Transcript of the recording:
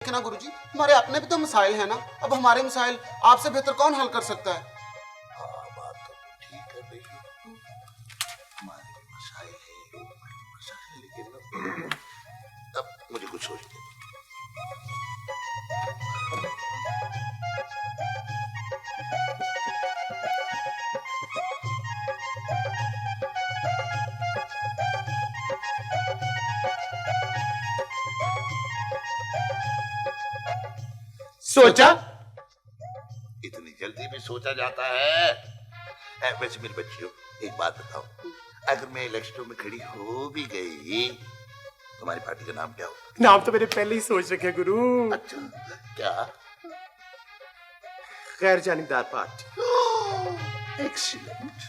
ना गुरुजी, हमारे अपने भी तो मसाइल है ना। अब हमारे मसाइल आपसे बेहतर कौन हल कर सकता है? हाँ, बात तो ठीक है भाई, हमारे भी मसाइल है, लेकिन अब मुझे कुछ सोचने दो। सोचा? इतनी जल्दी भी सोचा जाता है? वैसे मेरी बच्चियों, एक बात बताओ, अगर मैं इलेक्शन में खड़ी हो भी गई, तुम्हारी पार्टी का नाम क्या होगा? नाम तो मैंने पहले ही सोच रखे गुरु। अच्छा, क्या? गैर जानिबदार पार्टी। एक्सीलेंट।